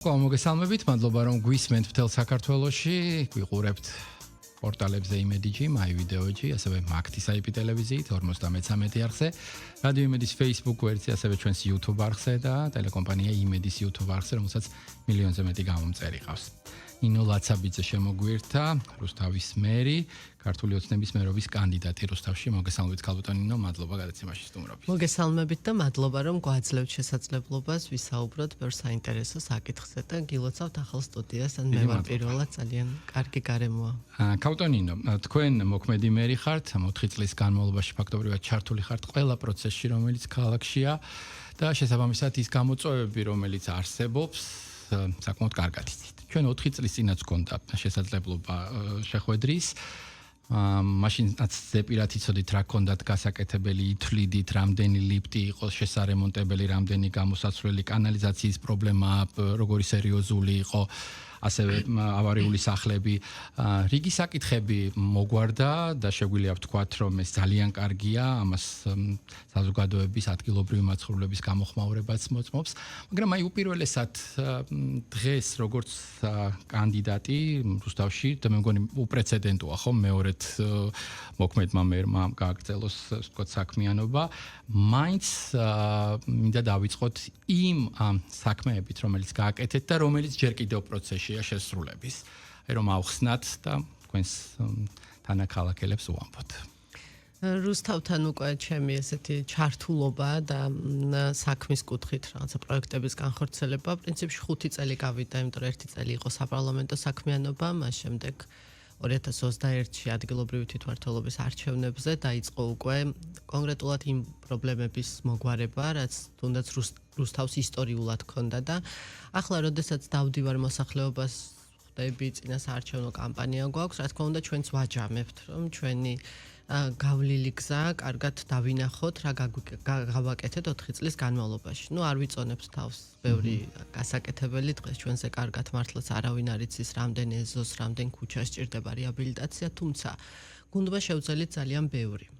მოგესალმებით, მადლობა რომ გვისმენთ მთელ საქართველოში, გვიყურებთ პორტალებზე იმედიჯი, MyVideoჯი, ასევე მაგთის IP ტელევიზიით 53 არხზე, რადიო იმედის Facebook ვერსია, ასევე ჩვენს YouTube არხზე და ტელეკომპანია იმედის YouTube არხზე, რომელსაც მილიონზე მეტი გამომწერი ყავს. ნინო ლაცაბიძე შემოგვირთა, რუსთავის მერი, ქართული ოცნების მერობის კანდიდატი რუსთავში. მოგესალმებით ქალბატონ ნინო, მადლობა გადაცემაში სტუმრობით. მოგესალმებით და მადლობა რომ გვაძლევთ შესაძლებლობას ვისაუბროთ ბევრ საინტერესო საკითხზე და გილოცავთ ახალ სტუდიას, ან მე ვარ პირველად ძალიან კარგი გარემოა. ქალბატონ ნინო, თქვენ მოქმედი მერი ხართ, 4 წლის განმავლობაში ფაქტობრივად ჩართული ხართ ყველა პროცესში, რომელიც ქალაქშია და შესაბამისად ის გამოწვევები, რომელიც არსებობს, საკმაოდ კარგად იცით. ჩვენ 4 წლის წინაც გქონდა შესაძლებლობა შეხვედრის. მაშინაც ზეპირად იცოდით რა გქონდათ გასაკეთებელი, ითვლიდით რამდენი ლიფტი იყო შესარემონტებელი, რამდენი გამოსაცვლელი კანალიზაციის პრობლემა, როგორი სერიოზული იყო, ასევე ავარიული სახლები. რიგი საკითხები მოგვარდა და შეგვიძლია ვთქვათ, რომ ეს ძალიან კარგია, ამას საზოგადოების ადგილობრივი მაცხოვრებლების გამოხმაურებაც მოწმობს, მაგრამ აი უპირველესად დღეს როგორც კანდიდატი რუსთავში, და მე მგონი უპრეცედენტოა, ხო, მეორედ მოქმედმა მერმა გააგრძელოს ვთქვათ საქმიანობა, მაინც მინდა დავიწყოთ იმ საქმეებით, რომელიც გააკეთეთ და რომელიც ჯერ კიდევ პროცესშია შესრულების. რომ ავხსნათ და თქვენს თანაქალაქელებს უამბოთ. რუსთავთან უკვე ჩემი ესეთი ჩართულობა და საქმის კუთხით რაღაცა პროექტების განხორციელება პრინციპში 5 წელი გავიდა, იმიტომ რომ 1 წელი იყო საპარლამენტო საქმიანობა, მას შემდეგ 2021-ში ადგილობრივი თვითმმართველობის არჩევნებზე დაიწყო უკვე კონკრეტულად იმ პრობლემების მოგვარება, რაც თუნდაც რუსთავს ისტორიულად ქონდა და ახლა როდესაც დავდივარ მოსახლეობას ხვდები, წინასაარჩევნო კამპანია გვაქვს, რა თქმა უნდა ჩვენც ვაჯამებთ, რომ ჩვენი გავლილი გზა კარგად დავინახოთ, რა გავაკეთეთ 4 წლის განმავლობაში. არ ვიწონებს თავს ბევრი გასაკეთებელი, დღეს ჩვენზე კარგად მართლაც არავინ არ იცის, რამდენ ეზოს, რამდენ ქუჩას სჭირდება რეაბილიტაცია, თუმცა გუნდმა შევძელით ძალიან ბევრი.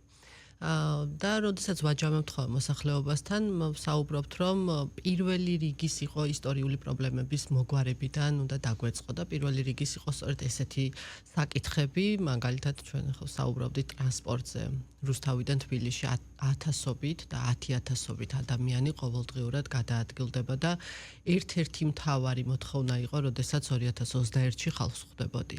და როდესაც ვაჯამებთ ხოლმე მოსახლეობასთან, ვსაუბრობთ, რომ პირველი რიგის იყო ისტორიული პრობლემების მოგვარებიდან უნდა დაგვეწყო და პირველი რიგის იყო სწორედ ესეთი საკითხები, მაგალითად ჩვენ ხო საუბრობდით ტრანსპორტზე. რუსთავიდან თბილისში 1000-ობით და 10,000-ობით ადამიანი ყოველდღიურად გადაადგილდება და ერთ-ერთი მთავარი მოთხოვნა იყო, როდესაც 2021-ში ხალხს ხვდებოდი.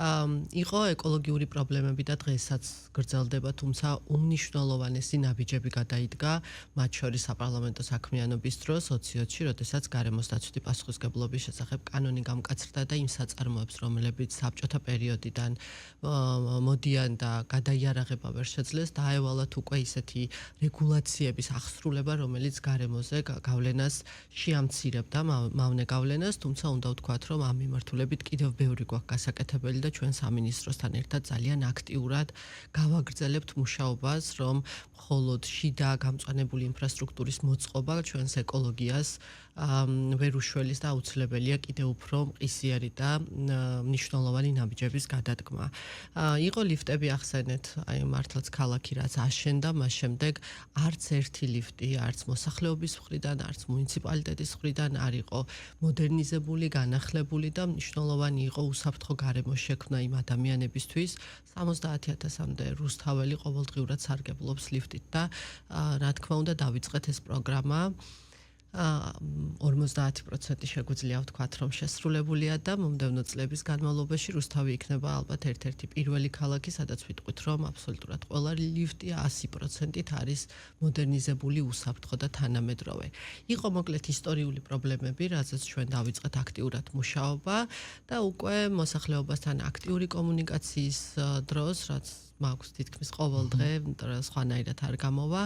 იყო ეკოლოგიური პრობლემები და დღესაც გრძელდება, თუმცა უმნიშვნელოვანესი ნაბიჯები გადაიდგა, მათ შორის საპარლამენტო საქმიანობის დროს 2020-ში, როდესაც გარემოს დაცვითი პასუხისმგებლობის შესახებ კანონი გამკაცრდა და იმ საწარმოებს, რომლებიც საბჭოთა პერიოდიდან მოდიან და გადაიარაღება ვერ შეძლეს, დაევალათ უკვე ისეთი რეგულაციების აღსრულება, რომელიც გარემოზე გავლენას შეამცირებდა, მავნე გავლენას, თუმცა უნდა ვთქვათ, რომ ამ მიმართულებით კიდევ ბევრი გვაქვს გასაკეთებელი და ჩვენ სამინისტროსთან ერთად ძალიან აქტიურად გავაგრძელებთ მუშაობას, რომ მხოლოდ შიდა გამწვანებული ინფრასტრუქტურის მოწყობა ჩვენს ეკოლოგიას ვერ უშველის და აუცილებელია კიდევ უფრო მყისიერი და მნიშვნელოვანი ნაბიჯების გადადგმა. იყო ლიფტები ახსენეთ, აი მართლაც ქალაქი რაც აშენდა, მას შემდეგ არც ერთი ლიფტი, არც მოსახლეობის მხრიდან, არც მუნიციპალიტეტის მხრიდან არ იყო მოდერნიზებული, განახლებული და მნიშვნელოვანი იყო უსაფრთხო გარემო შექმნა იმ ადამიანებისთვის. 70,000-მდე რუსთაველი ყოველდღიურად სარგებლობს ლიფტით და რა თქმა უნდა დავიწყეთ ეს პროგრამა. 50% შეგვიძლია ვთქვათ, რომ შესრულებულია და მომდევნო წლების განმავლობაში რუსთავი იქნება ალბათ ერთ-ერთი პირველი ქალაქი, სადაც ვიტყვით, რომ აბსოლუტურად ყველა ლიფტი 100%-ით არის მოდერნიზებული, უსაფრთხო და თანამედროვე. იყო მოკლედ ისტორიული პრობლემები, რაზეც ჩვენ დავიწყეთ აქტიურად მუშაობა და უკვე მოსახლეობასთან აქტიური კომუნიკაციის დროს, რაც მაქვს თითქმის ყოველ დღე, სხვანაირად არ გამოვა.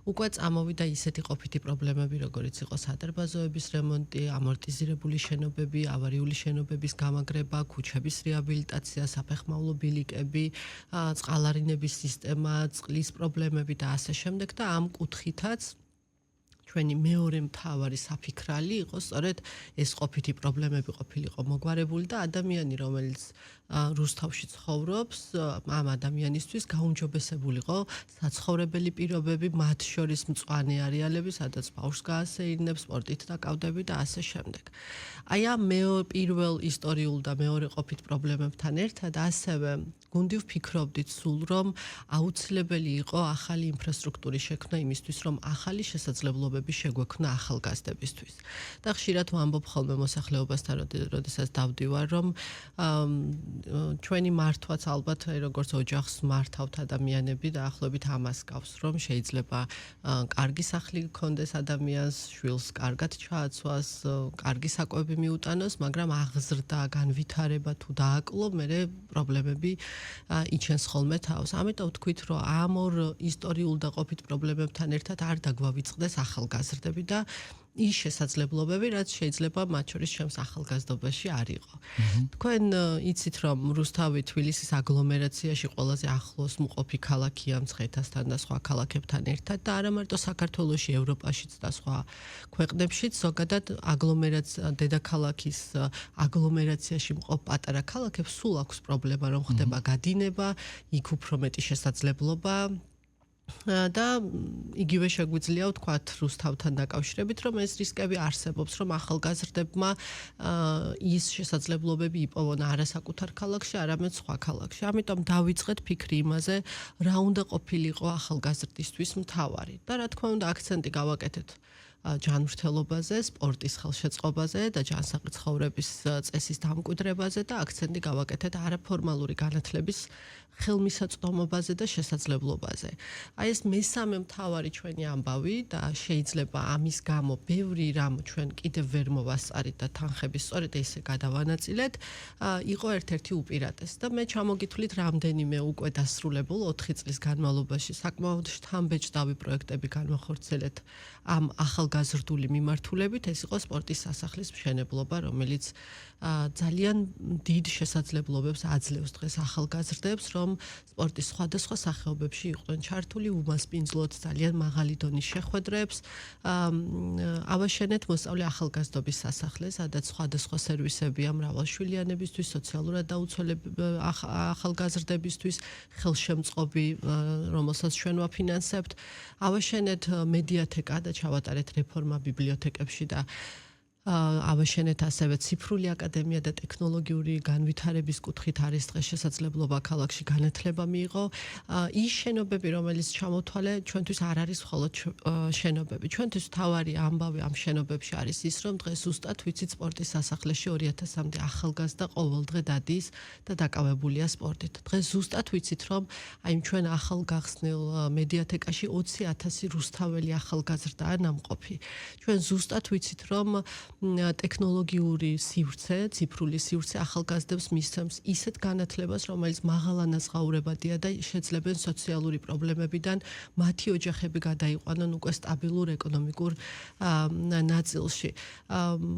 უკვე წამოვიდა ისეთი ყოფითი პრობლემები, როგორიც იყო სადარბაზოების რემონტი, ამორტიზირებული შენობები, ავარიული შენობების გამაგრება, ქუჩების რეაბილიტაცია, საფეხმავლო ბილიკები, წყალარინების სისტემა, წყლის პრობლემები და ასე შემდეგ და ამ კუთხითაც ჩვენი მეორე მთავარი საფიქრალი იყო სწორედ ეს ყოფითი პრობლემები ყოფილიყო მოგვარებული და ადამიანი რომელიც რუსთავში ცხოვრობს ამ ადამიანისთვის გაუმჯობესებულიყო საცხოვრებელი პირობები მათ შორის მწვანე არეალები სადაც ბავშვს გაასეირნებს სპორტით დაკავდები და ასე შემდეგ. აი ამ პირველ ისტორიულ და მეორე ყოფით პრობლემებთან ერთად ასევე გუნდი ვფიქრობდით სულ რომ აუცილებელი იყო ახალი ინფრასტრუქტურის შექმნა იმისთვის რომ ახალი შესაძლებლობები შეგვექმნა ახალგაზრდებისთვის. და ხშირად ვამბობ ხოლმე მოსახლეობასთან როდესაც დავდივარ რომ ჩვენი მართვაც ალბათ როგორც ოჯახს მართავთ ადამიანები და ახლობით ამას გავს რომ შეიძლება კარგი სახლი გქონდეს ადამიანს, შვილს კარგად ჩააცვას, კარგი საკვები მიუტანოს, მაგრამ აღზრდა, განვითარება თუ დააკლო, მერე პრობლემები იჩენს ხოლმე თავს. ამიტომ ვთქვით, რომ ამ ორ ისტორიულ და ყოფით პრობლემებთან ერთად არ დაგვავიწყდეს ახალგაზრდები და ის შესაძლებლობები, რაც შეიძლება მათ შორის ჩემს ახალგაზრდობაში არ იყო. თქვენ იცით, რომ რუსთავი თბილისის აგლომერაციაში ყველაზე ახლოს მყოფი ქალაქია მცხეთასთან და სხვა ქალაქებთან ერთად და არა მარტო საქართველოში, ევროპაშიც და სხვა ქვეყნებშიც, ზოგადად დედაქალაქის აგლომერაციაში მყოფ პატარა ქალაქებს სულ აქვს პრობლემა, რომ ხდება გადინება, იქ უფრო მეტი შესაძლებლობა და იგივე შეგვიძლია ვთქვათ რუსთავთან დაკავშირებით, რომ ეს რისკები არსებობს, რომ ახალგაზრდებმა ის შესაძლებლობები იპოვონ არა საკუთარ ქალაქში, არამედ სხვა ქალაქში. ამიტომ დავიწყეთ ფიქრი იმაზე, რა უნდა ყოფილიყო ახალგაზრდისთვის მთავარი. და რა თქმა უნდა, აქცენტი გავაკეთეთ ჯანმრთელობაზე, სპორტის ხელშეწყობაზე და ჯანსაღი ცხოვრების წესის დამკვიდრებაზე და აქცენტი გავაკეთეთ არაფორმალური განათლების ხელმისაწვდომობაზე და შესაძლებლობაზე. აი ეს მესამე მთავარი ჩვენი ამბავი და შეიძლება ამის გამო ბევრი რამ ჩვენ კიდევ ვერ მოვასწარით და თანხების სწორედ ესე გადავანაწილეთ, იყო ერთ-ერთი უპირატესი და მე ჩამოგითვლით რამდენიმე უკვე დასრულებულ 4 წლის განმავლობაში საკმაოდ შთამბეჭდავი პროექტები განვახორციელეთ ამ ახალგაზრდული მიმართულებით, ეს იყო სპორტის სასახლის მშენებლობა, რომელიც ძალიან დიდ შესაძლებლობებს აძლევს დღეს ახალგაზრდებს, რომ სპორტის სხვადასხვა სახეობებში იყვნენ ჩართული, უმასპინძლოდ ძალიან მაღალი დონის შეხვედრებს, ავაშენეთ მოსწავლე ახალგაზრდობის სასახლე, სადაც სხვადასხვა სერვისებია მრავალშვილიანებისთვის, სოციალურად დაუცველები ახალგაზრდებისთვის, ხელშემწყობი, რომელსაც ჩვენ ვაფინანსებთ, ავაშენეთ მედიათეკა და ჩავატარეთ რეფორმა ბიბლიოთეკებში და ავაშენეთ ასევე ციფრული აკადემია და ტექნოლოგიური განვითარების კუთხით არის დღეს შესაძლებლობა ქალაქში განათლება მიიღო. ის შენობები, რომელიც ჩამოთვალე, ჩვენთვის არ არის მხოლოდ შენობები. ჩვენთვის მთავარი ამბავი ამ შენობებში არის ის, რომ დღეს ზუსტად ვიცით სპორტის სასახლეში 2000-მდე ახალგაზრდა ყოველდღე დადის და დაკავებულია სპორტით. დღეს ზუსტად ვიცით, რომ აი ჩვენ ახალგახსნილ მედიათეკაში 20,000 რუსთაველი ახალგაზრდაა ნამყოფი. ჩვენ ზუსტად ვიცით, რომ ტექნოლოგიური სივრცე, ციფრული სივრცე ახალგაზრდებს მისცემს ისეთ განათლებას, რომელიც მაღალანაზღაურებადია და შეძლებენ სოციალური პრობლემებიდან მათი ოჯახები გადაიყვანონ უკვე სტაბილურ ეკონომიკურ ნაწილში.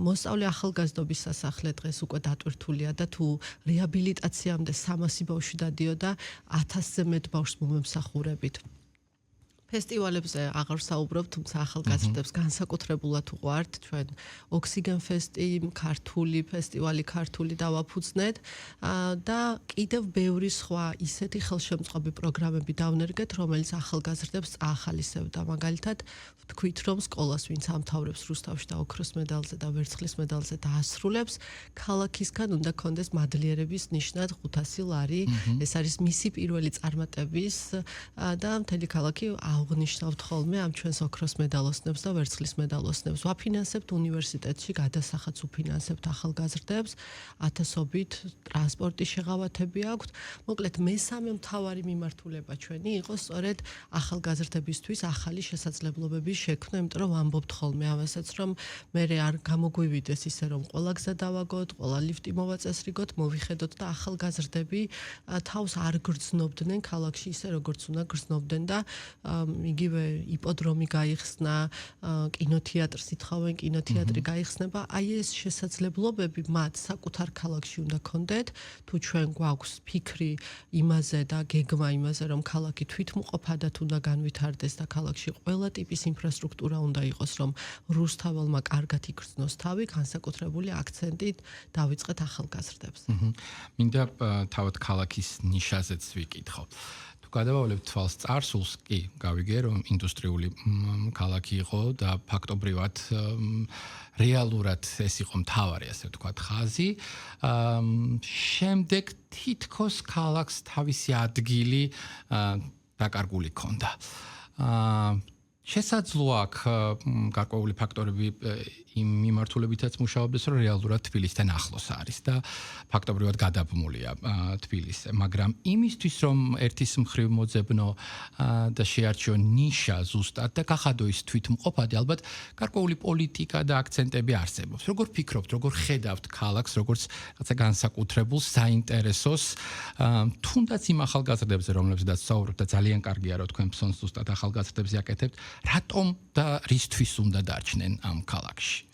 მოსწავლე ახალგაზრდობის სასახლე დღეს უკვე დატვირთულია და თუ რეაბილიტაციამდე 300 ბავშვი დადიოდა 1000-ზე მეტ ბავშვს მომემსახურებით. ფესტივალებზე აღარ საუბრობ, თუმცა ახალგაზრდებს განსაკუთრებულად უყვართ ჩვენ ოქსიგენ ფესტი, ქართული ფესტივალი, ქართული დავაფუძნეთ და კიდევ ბევრი სხვა ისეთი ხელშემწყობი პროგრამები დავნერგეთ, რომელიც ახალგაზრდებს წაახალისებდა. მაგალითად, ვთქვით, რომ სკოლას, ვინც ამთავრებს რუსთავში და ოქროს მედალზე და ვერცხლის მედალზე დაასრულებს, ქალაქისგან უნდა კონდეს მადლიერების ნიშნად 500 ლარი. ეს არის მისი პირველი წარმატების და მთელი ქალაქი აღნიშნავთ ხოლმე ამ ჩვენს ოქროს მედალოსნებს და ვერცხლის მედალოსნებს. ვაფინანსებთ უნივერსიტეტში გადასახადს უფინანსებთ ახალგაზრდებს, ათასობით ტრანსპორტის შეღავათები აქვთ. მოკლედ მესამე მთავარი მიმართულება ჩვენი იყო სწორედ ახალგაზრდებისთვის ახალი შესაძლებლობების შექმნა, იმიტომ რომ ვამბობთ ხოლმე ამასაც, რომ მე არ გამოგვივიდეს ისე რომ ყველა გზა დავაგოთ, ყველა ლიფტი მოვაწესრიგოთ, მოვიხედოთ და ახალგაზრდები თავს არ გრძნობდნენ ქალაქში ისე როგორც უნდა გრძნობდნენ და იგივე იპოდრომი გაიხსნა, კინოთეატრს ითხოვენ, კინოთეატრი გაიხსნება, აი ეს შესაძლებლობები მათ საკუთარ ქალაქში უნდა ქონდეთ, თუ ჩვენ გვაქვს ფიქრი იმაზე და გეგმა იმაზე, რომ ქალაქი თვითმყოფადად უნდა განვითარდეს და ქალაქში ყველა ტიპის ინფრასტრუქტურა უნდა იყოს, რომ რუსთაველმა კარგად იგრძნოს თავი, განსაკუთრებული აქცენტით დავიწყეთ ახალგაზრდებს. მინდა თავად ქალაქის ნიშაზეც ვიკითხო. თუ გადავავლებთ თვალს წარსულს, კი, გავიგე, რომ ინდუსტრიული ქალაქი იყო და ფაქტობრივად რეალურად ეს იყო მთავარი, ასე ვთქვათ, ხაზი. შემდეგ თითქოს ქალაქს თავისი ადგილი დაკარგული ჰქონდა. შესაძლოა აქ გარკვეული ფაქტორები იმ მიმართულებითაც მუშაობდეს, რომ რეალურად თბილისთან ახლოს არის და ფაქტობრივად გადაბმულია თბილისზე, მაგრამ იმისთვის, რომ ერთის მხრივ მოძებნო და შეარჩიო ნიშა ზუსტად და გახადო ის თვითმყოფადი, ალბათ გარკვეული პოლიტიკა და აქცენტები არსებობს. როგორ ფიქრობთ, როგორ ხედავთ ქალაქს, როგორც რაღაცა განსაკუთრებულ საინტერესოს, თუნდაც იმ ახალგაზრდებზე, რომლებზეც საუბრობთ და ძალიან კარგია, რომ თქვენ ფსონს ზუსტად ახალგაზრდებზე აკეთებთ, რატომ და რისთვის უნდა დარჩნენ ამ ქალაქში?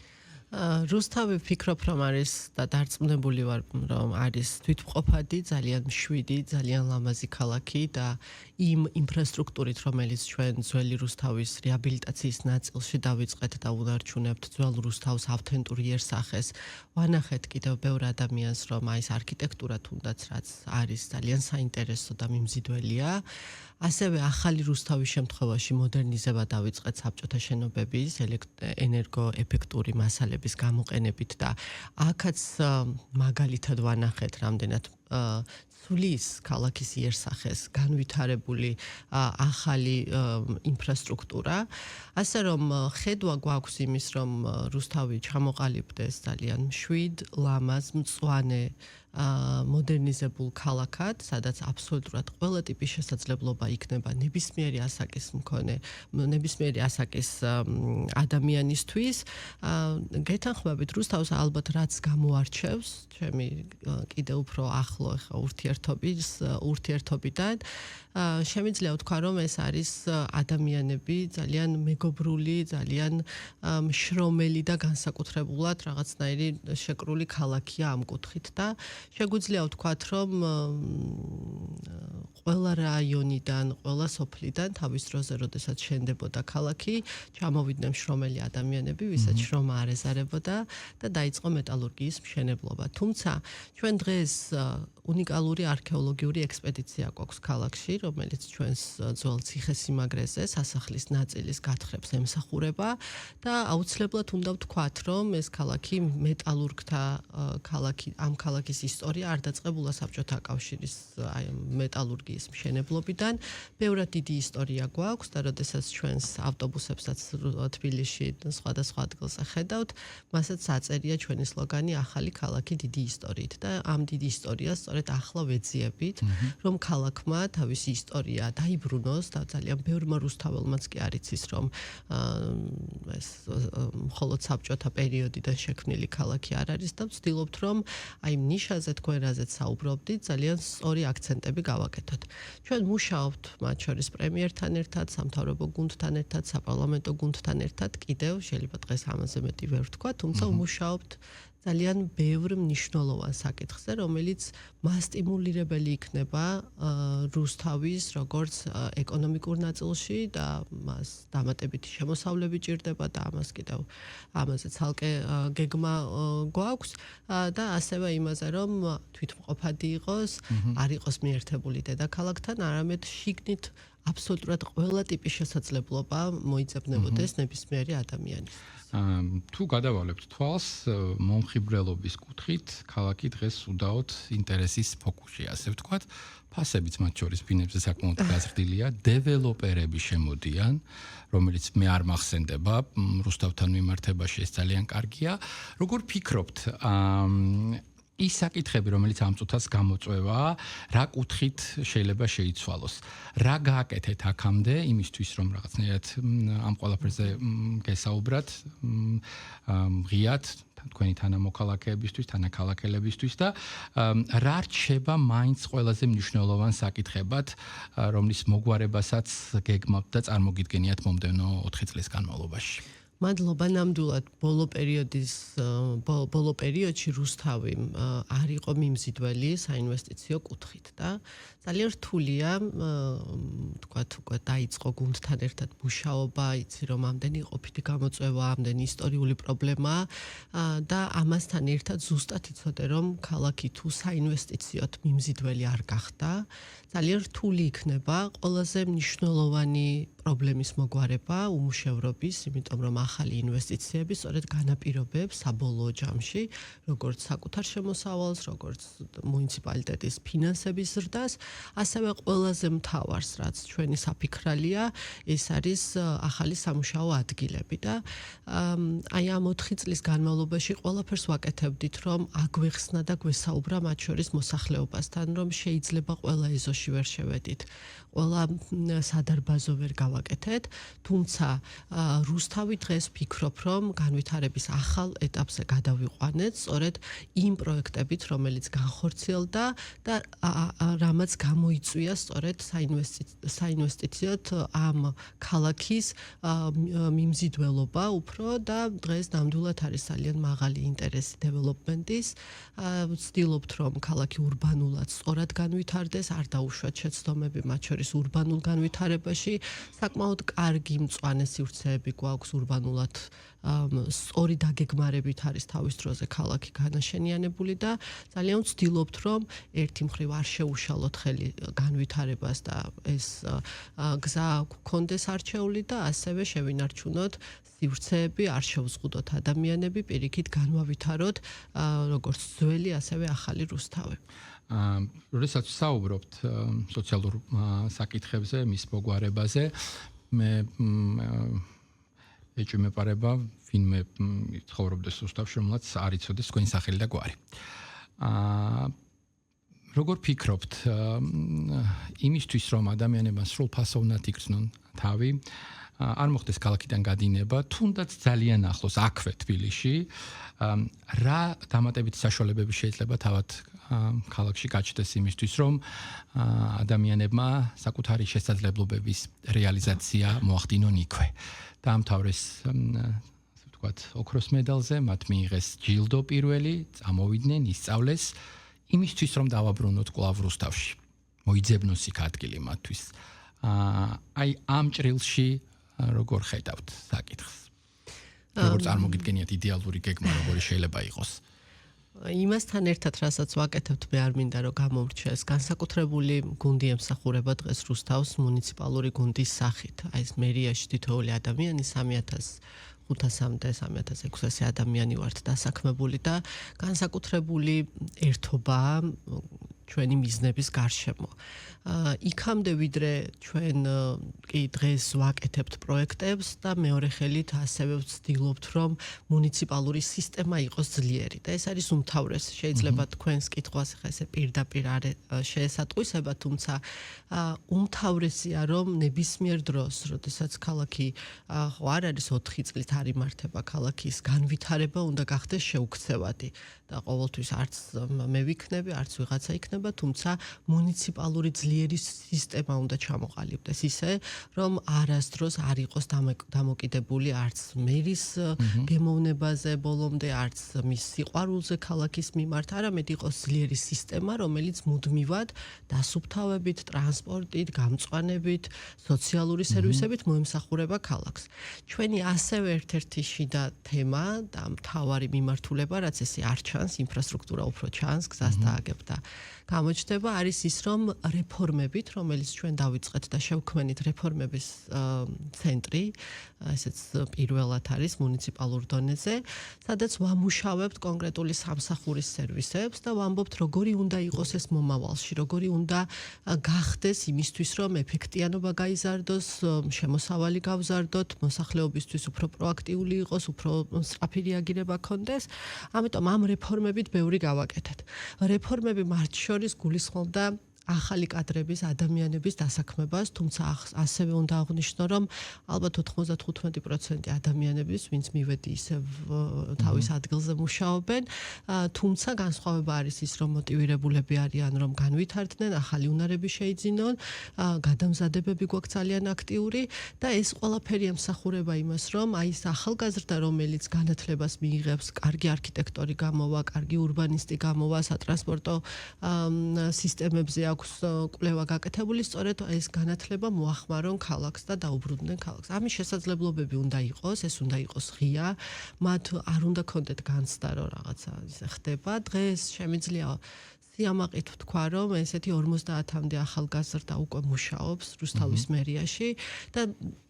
რუსთავი ვფიქრობ, რომ არის და დარწმუნებული ვარ, რომ არის თვითმყოფადი, ძალიან მშვიდი, ძალიან ლამაზი ქალაქი და იმ ინფრასტრუქტურით, რომელიც ჩვენ ძველი რუსთავის რეაბილიტაციის ნაწილში დავიწყეთ და უნარჩუნებთ ძველ რუსთავს ავთენტურ იერსახეს, ვანახეთ კიდევ ბევრ ადამიანს, რომ აი ეს არქიტექტურა თუნდაც რაც არის ძალიან საინტერესო და მიმზიდველია. ასევე ახალი რუსთავის შემთხვევაში მოდერნიზება დავიწყეთ საბჭოთა შენობების ენერგოეფექტური მასალების გამოყენებით და აქაც მაგალითად ვანახეთ რამდენად ცვლის ქალაქის იერსახეს განვითარებული ახალი ინფრასტრუქტურა, ასე რომ ხედვა გვაქვს იმის, რომ რუსთავი ჩამოყალიბდეს ძალიან მშვიდ, ლამაზ, მწვანე მოდერნიზებულ ქალაქად, სადაც აბსოლუტურად ყველა ტიპის შესაძლებლობა იქნება ნებისმიერი ასაკის მქონე, ნებისმიერი ასაკის ადამიანისთვის. გეთანხმებით, რუსთავს ალბათ რაც გამოარჩევს, ჩემი კიდევ უფრო ახლო ურთიერთობიდან, შემიძლია ვთქვა, რომ ეს არის ადამიანები ძალიან მეგობრული, ძალიან მშრომელი და განსაკუთრებულად რაღაცნაირი შეკრული ქალაქია ამ კუთხით და შეგვიძლია ვთქვათ, რომ ყველა რაიონიდან, ყველა სოფლიდან თავის დროზე, როდესაც შენდებოდა ქალაქი, ჩამოვიდნენ მშრომელი ადამიანები, ვისაც შრომა არ ეზარებოდა და დაიწყო მეტალურგიის მშენებლობა. თუმცა, ჩვენ დღეს უნიკალური არქეოლოგიური ექსპედიცია გვაქვს ქალაქში, რომელიც ჩვენს ძველ ციხესიმაგრეზე, სასახლის ნაწილის გათხრებს ემსახურება და აუცილებლად უნდა ვთქვათ, რომ ეს ქალაქი მეტალურგთა ქალაქი, ამ ქალაქის ისტორია არ დაწყებულა საბჭოთა კავშირის მეტალურგიის მშენებლობიდან. ბევრად დიდი ისტორია გვაქვს და როდესაც ჩვენს ავტობუსებსაც თბილისში სხვადასხვა ადგილზე ხედავთ, მასაც აწერია ჩვენი სლოგანი ახალი ქალაქი დიდი ისტორიით და ამ დიდი ისტორიას სწორედ ახლა ვეძიებით, რომ ქალაქმა თავისი ისტორია დაიბრუნოს და ძალიან ბევრმა რუსთაველმაც კი არ იცის, რომ ეს მხოლოდ საბჭოთა პერიოდიდან შექმნილი ქალაქი არ არის და ვცდილობთ, რომ აი იმ ნიშაზე თქვენ რაზეც საუბრობდით, ძალიან სწორი აქცენტები გავაკეთოთ. ჩვენ მუშაობთ მათ შორის პრემიერთან ერთად, სამთავრობო გუნდთან ერთად, საპარლამენტო გუნდთან ერთად, კიდევ შეიძლება დღეს ამაზე მეტი ვერ ვთქვა, თუმცა ვმუშაობთ ძალიან ბევრ მნიშვნელოვან საკითხზე, რომელიც მასტიმულირებელი იქნება რუსთავის როგორც ეკონომიკურ ნაწილში და მას დამატებითი შემოსავლები ჭირდება და ამას კიდევ ამაზე ცალკე გეგმა გვაქვს და ასევე იმაზე, რომ თვითმყოფადი იყოს, არ იყოს მიერთებული დედაქალაქთან, არამედ შიგნით აბსოლუტურად ყველა ტიპის შესაძლებლობა მოიძებნებოდეს ნებისმიერი ადამიანის. თუ გადავავლებთ თვალს მომხიბვლელობის კუთხით, ქალაქი დღეს უდაოდ ინტერესის ფოკუსში, ასე ვთქვათ, ფასებიც მათ შორის ბინებზე საკმაოდ გაზრდილია, დეველოპერები შემოდიან, რომელიც მე არ მახსენდება, რუსთავთან მიმართებაში ეს ძალიან კარგია. როგორ ფიქრობთ, ის საკითხები, რომელიც ამ წუთას გამოწვევაა, რა კუთხით შეიძლება შეიცვალოს. რა გააკეთეთ აქამდე იმისთვის, რომ რაღაცნაირად ამ ყველაფერზე გესაუბრათ, ღიად თქვენი თანამოქალაქეებისთვის, თანაქალაქელებისთვის და რა რჩება მაინც ყველაზე მნიშვნელოვან საკითხებად, რომლის მოგვარებასაც გეგმავთ და წარმოგიდგენიათ მომდევნო 4 წლის განმავლობაში. მადლობა ნამდვილად ბოლო პერიოდში რუსთავი არ იყო მიმზიდველი საინვესტიციო კუთხით და ძალიან რთულია თქვათ უკვე დაიწყო გუნდთან ერთად მუშაობა, იცი რომ ამდენი ყოფითი გამოწვევა, ამდენი ისტორიული პრობლემაა და ამასთან ერთად ზუსტად იცოდე რომ ქალაქი თუ საინვესტიციოდ მიმზიდველი არ გახდა, ძალიან რთული იქნება ყველაზე მნიშვნელოვანი პრობლემის მოგვარება უმუშევრობის, იმიტომ რომ ახალი ინვესტიციები სწორედ განაპირობებს საბოლოო ჯამში, როგორც საკუთარ შემოსავალს, როგორც მუნიციპალიტეტის ფინანსების ზრდას, ასევე ყველაზე მთავარს, რაც ჩვენი საფიქრალია, ეს არის ახალი სამუშაო ადგილები და აი ამ 4 წლის განმავლობაში ყველაფერს ვაკეთებდით, რომ აგვეხსნა და გვესაუბრა მათ შორის მოსახლეობასთან, რომ შეიძლება ყველა ეზოში ვერ შევედით, ყველა სადარბაზო ვერ გავაკეთეთ, თუმცა რუსთავი დღეს ფიქრობ, რომ განვითარების ახალ ეტაპზე გადავიყვანეთ, სწორედ იმ პროექტებით, რომელიც განხორციელდა და რამაც გამოიწვია სწორედ საინვესტიციოდ ამ ქალაქის მიმზიდველობა უფრო და დღეს ნამდვილად არის ძალიან მაღალი ინტერესი დეველოპმენტის. ვცდილობთ, რომ ქალაქი ურბანულად სწორად განვითარდეს, არ დაუშვათ შეცდომები მათ შორის ურბანულ განვითარებაში, საკმაოდ კარგი მწვანე სივრცეები გვაქვს ურბანულად სწორი დაგეგმარებით არის თავის დროზე ქალაქი განაშენიანებული და ძალიან ვცდილობთ, რომ ერთი მხრივ არ შეუშალოთ ხელი განვითარებას და ეს გზა გქონდეს არჩეული და ასევე შევინარჩუნოთ სივრცეები, არ შევზღუდოთ ადამიანები, პირიქით განვავითაროთ როგორც ძველი, ასევე ახალი რუსთავი. როდესაც საუბრობთ სოციალურ საკითხებზე, მის მოგვარებაზე, მე ეჭვმეპარება ვინმე ცხოვრობდეს რუსთავში, რომელსაც არ იცოდეს თქვენი სახელი და გვარი. როგორ ფიქრობთ იმისთვის, რომ ადამიანებმა სრულფასოვნად იგრძნონ თავი, არ მოხდეს ქალაქიდან გადინება, თუნდაც ძალიან ახლოს აქვე თბილისში, რა დამატებითი საშუალებები შეიძლება თავად ქალაქში გაჩნდეს იმისთვის, რომ ადამიანებმა საკუთარი შესაძლებლობების რეალიზაცია მოახდინონ იქვე. დაამთავრეს, ასე ვთქვათ, ოქროს მედალზე, მათ მიიღეს ჯილდო პირველი, წამოვიდნენ, ისწავლეს იმისთვის, რომ დავაბრუნოთ კვლავ რუსთავში. მოიძებნოს იქ ადგილი მათთვის. აი ამ ჭრილში როგორ ხედავთ საკითხს? როგორ წარმოგიდგენიათ იდეალური გეგმა, როგორი შეიძლება იყოს? იმასთან ერთად, რასაც ვაკეთებთ, მე არ მინდა რომ გამომრჩეს განსაკუთრებული გუნდი ემსახურება დღეს რუსთავს მუნიციპალური გუნდის სახით. აი ეს მერიაში თითოეული ადამიანი 3500-მდე 3600 ადამიანი ვართ დასაქმებული და განსაკუთრებული ერთობა ჩვენი მიზნების გარშემო. იქამდე ვიდრე ჩვენ კი დღეს ვაკეთებთ პროექტებს და მეორე ხელით ასევე ვცდილობთ, რომ მუნიციპალური სისტემა იყოს ძლიერი და ეს არის უმთავრესი. შეიძლება თქვენს კითხვას ხა ესე პირდაპირ არ შეესატყვისება, თუმცა უმთავრესია, რომ ნებისმიერ დროს, როდესაც ქალაქი ხო არ არის 4 წლით არ იმართება, ქალაქის განვითარება უნდა გახდეს შეუქცევადი და ყოველთვის არც მე ვიქნები, არც ვიღაცა იქნება, თუმცა მუნიციპალური ძლიერი სისტემა უნდა ჩამოყალიბდეს ისე, რომ არასდროს არ იყოს დამოკიდებული არც მერის გემოვნებაზე ბოლომდე, არც მის სიყვარულზე ქალაქის მიმართ, არამედ იყოს ძლიერი სისტემა, რომელიც მუდმივად დასუფთავებით, ტრანსპორტით, გამწვანებით, სოციალური სერვისებით მოემსახურება ქალაქს. ჩვენი ასევე ერთ-ერთი შიდა თემა და მთავარი მიმართულება, რაც ესე არ ჩანს, ინფრასტრუქტურა უფრო ჩანს, გზას დააგებ და გამოჩნდება არის ის, რომ რეფორმებით, რომელიც ჩვენ დავიწყეთ და შევქმნით რეფორმების ცენტრი, ესეც პირველად არის მუნიციპალურ დონეზე, სადაც ვამუშავებთ კონკრეტული სამსახურის სერვისებს და ვამბობთ, როგორი უნდა იყოს ეს მომავალში, როგორი უნდა გახდეს იმისთვის, რომ ეფექტიანობა გაიზარდოს, შემოსავალი გავზარდოთ, მოსახლეობისთვის უფრო პროაქტიული იყოს, უფრო სწრაფი რეაგირება ქონდეს. ამიტომ ამ რეფორმებით ბევრი გავაკეთეთ. რეფორმები მათ შორის გულისხმობდა ახალი კადრების, ადამიანების დასაქმებას, თუმცა ასევე უნდა აღვნიშნო, რომ ალბათ 95% ადამიანების, ვინც მივედი ისევ თავის ადგილზე მუშაობენ, თუმცა განსხვავება არის ის, რომ მოტივირებულები არიან, რომ განვითარდნენ, ახალი უნარები შეიძინონ, გადამზადებები გვაქვს ძალიან აქტიური და ეს ყველაფერი ემსახურება იმას, რომ აი ეს ახალგაზრდა, რომელიც განათლებას მიიღებს, კარგი არქიტექტორი გამოვა, კარგი ურბანისტი გამოვა, სატრანსპორტო სისტემებზე აქვს კვლევა გაკეთებული, სწორედ ეს განათლება მოახმარონ ქალაქს და დაუბრუნდნენ ქალაქს. ამის შესაძლებლობები უნდა იყოს, ეს უნდა იყოს ღია, მათ არ უნდა ქონდეთ განცდა, რომ რაღაცა ისე ხდება. დღეს შემიძლია სიამაყით ვთქვა, რომ ესეთი 50-მდე ახალგაზრდა უკვე მუშაობს რუსთავის მერიაში და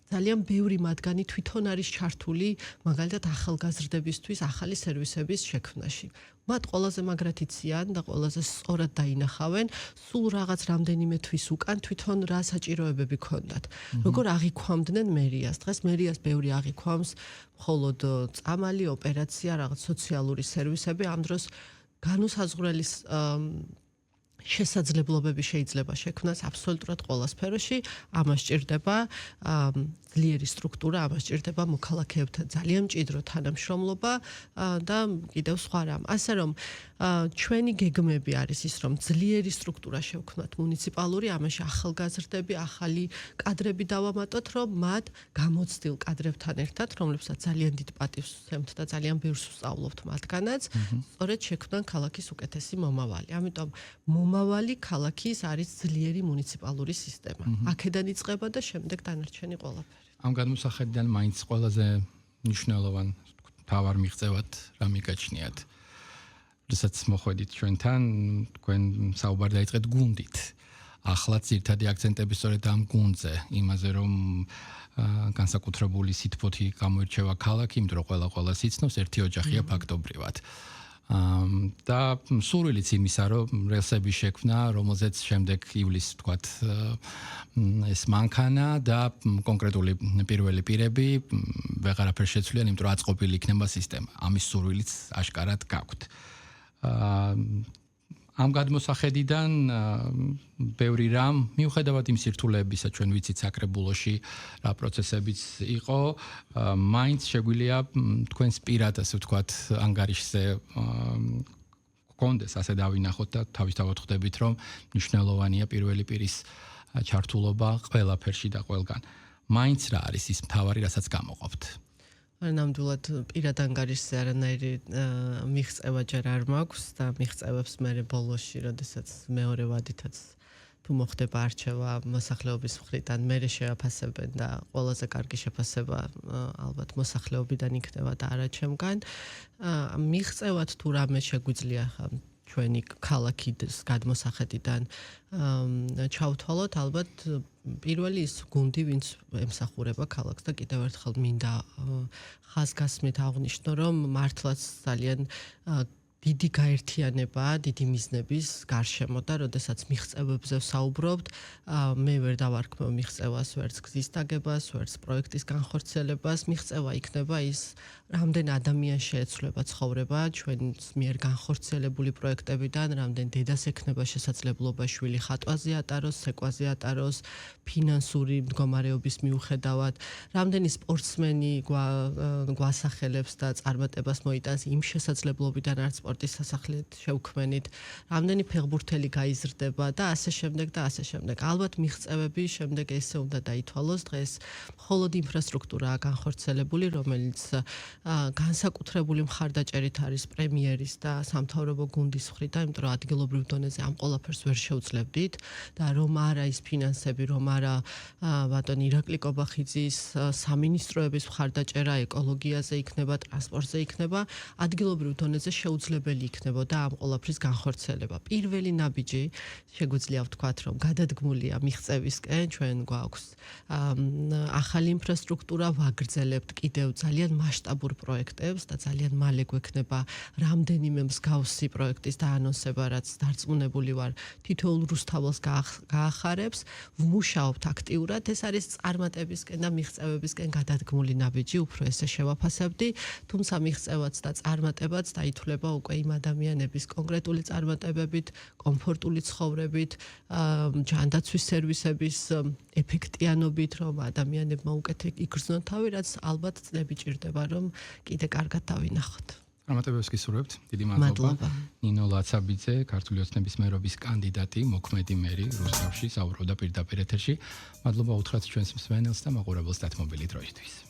ძალიან ბევრი მათგანი თვითონ არის ჩართული მაგალითად ახალგაზრდებისთვის ახალი სერვისების შექმნაში. მათ ყველაზე მაგრად იციან და ყველაზე სწორად დაინახავენ, სულ რაღაც რამდენიმე თვის უკან თვითონ რა საჭიროებები ქონდათ. როგორ აღიქვამდნენ მერიას. დღეს მერიას ბევრი აღიქვამს, მხოლოდ წამალი, ოპერაცია, რაღაც სოციალური სერვისები, ამ დროს განუსაზღვრელის შესაძლებლობები შეიძლება შექმნას აბსოლუტურად ყველა სფეროში, ამას ჭირდება ძლიერი სტრუქტურა, ამას ჭირდება მოქალაქეებთან ძალიან მჭიდრო თანამშრომლობა და კიდევ სხვა რამ. ასე რომ ჩვენი გეგმები არის ის, რომ ძლიერი სტრუქტურა შევქმნათ მუნიციპალური, ამაში ახალგაზრდები, ახალი კადრები დავამატოთ, რომ მათ გამოცდილ კადრებთან ერთად, რომლებსაც ძალიან დიდ პატივს ვცემთ და ძალიან ბევრს ვსწავლობთ მათგანაც, სწორედ შექმნან ქალაქის უკეთესი მომავალი. ამიტომ მომავალი ქალაქის არის ძლიერი მუნიციპალური სისტემა. აქედან იწყება და შემდეგ დანარჩენი ყველაფერი. ამ გადმოსახედიდან მაინც ყველაზე მნიშვნელოვან თავარ მიღწევად რა მიგაჩნიათ. როდესაც მოხვედით ჩვენთან, თქვენ საუბარი დაიწყეთ გუნდით. ახლა ძირითადი აქცენტები სწორედ ამ გუნდზე, იმაზე რომ განსაკუთრებული სითბოთი გამოირჩევა ქალაქი, იმიტომ რომ ყველა იცნობს, ერთი ოჯახია ფაქტობრივად. და სურვილიც იმისა, რომ რელსების შექმნა, რომელზეც შემდეგ ივლისს თქვათ ეს მანქანა და კონკრეტული პირველი პირები ვეღარაფერ შეცვლიან, იმიტომ რომ აწყობილი იქნება სისტემა. ამის სურვილიც აშკარად გაქვთ. ამ გადმოსახედიდან ბევრი რამ მიუხედავად იმ სირთულეებისა, ჩვენ ვიცით საკრებულოში რა პროცესებიც იყო, მაინც შეგვიძლია თქვენს პირად, ასე ვთქვათ, ანგარიშზე გქონდეს, ასე დავინახოთ და თავისთავად ხვდებით, რომ მნიშვნელოვანია პირველი პირის ჩართულობა ყველაფერში და ყველგან. მაინც რა არის ის მთავარი, რასაც გამოყოფთ? ნამდვილად პირად ანგარიშზე არანაირი მიღწევა ჯერ არ მაქვს და მიღწევებს მე ბოლოში, როდესაც მეორე ვადითაც თუ მოხდება არჩევა მოსახლეობის მხრიდან, მე შეაფასებენ და ყველაზე კარგი შეფასება ალბათ მოსახლეობიდან იქნება და არა ჩემგან. მიღწევად თუ რამე შეგვიძლია ჩვენი ქალაქის გადმოსახედიდან ჩავთვალოთ, ალბათ პირველი ის გუნდი, ვინც ემსახურება ქალაქს და კიდევ ერთხელ მინდა ხაზგასმით აღვნიშნო, რომ მართლაც ძალიან დიდი გაერთიანება, დიდი მიზნების გარშემო და როდესაც მიღწევებზე ვსაუბრობთ, მე ვერ დავარქმევ მიღწევას, ვერც გზის დაგებას, ვერც პროექტის განხორციელებას, მიღწევა იქნება ის, რამდენ ადამიანს შეეცვლება ცხოვრება ჩვენს მიერ განხორციელებული პროექტებიდან, რამდენ დედას ექნება შესაძლებლობა შვილი ხატვაზე ატაროს, ცეკვაზე ატაროს, ფინანსური მდგომარეობის მიუხედავად, რამდენი სპორტსმენი გვასახელებს და წარმატებას მოიტანს იმ შესაძლებლობიდან, რაც სპორტის სასახლედ შევქმენით, რამდენი ფეხბურთელი გაიზრდება და ასე შემდეგ და ასე შემდეგ. ალბათ მიღწევები შემდეგ ესე უნდა დაითვალოს, დღეს მხოლოდ ინფრასტრუქტურაა განხორციელებული, რომელიც განსაკუთრებული მხარდაჭერით არის პრემიერის და სამთავრობო გუნდის მხრიდან, იმიტომ რომ ადგილობრივ დონეზე ამ ყველაფერს ვერ შევძლებდით და რომ არა ის ფინანსები, რომ არა ბატონი ირაკლი კობახიძის სამინისტროების მხარდაჭერა ეკოლოგიაზე იქნება, ტრანსპორტზე იქნება, ადგილობრივ დონეზე შეუძლია შესაძლებელი იქნებოდა ამ ყველაფრის განხორციელება. პირველი ნაბიჯი შეგვიძლია ვთქვათ, რომ გადადგმულია მიღწევისკენ, ჩვენ გვაქვს ახალი ინფრასტრუქტურა, ვაგრძელებთ კიდევ ძალიან მასშტაბურ პროექტებს და ძალიან მალე გვექნება რამდენიმე მსგავსი პროექტის დაანონსება, რაც დარწმუნებული ვარ, თითოეულ რუსთაველს გაახარებს. ვმუშაობთ აქტიურად, ეს არის წარმატებისკენ და მიღწევებისკენ გადადგმული ნაბიჯი, უფრო ესე შევაფასებდი, თუმცა მიღწევაც და წარმატებაც დაითვლება უკვე იმ ადამიანების კონკრეტული წარმატებებით, კომფორტული ცხოვრებით, ჯანდაცვის სერვისების ეფექტიანობით, რომ ადამიანებმა უკეთ იგრძნონ თავი, რაც ალბათ წლები ჭირდება, რომ კიდე კარგად დავინახოთ. წარმატებებს გისურვებთ. დიდი მადლობა. ნინო ლაცაბიძე, ქართული ოცნების მერობის კანდიდატი, მოქმედი მერი რუსთავში, საუბრობდა პირდაპირ ეთერში. მადლობა უთხრათ ჩვენს მსმენელს და მაყურებელს დათმობილი დროისთვის.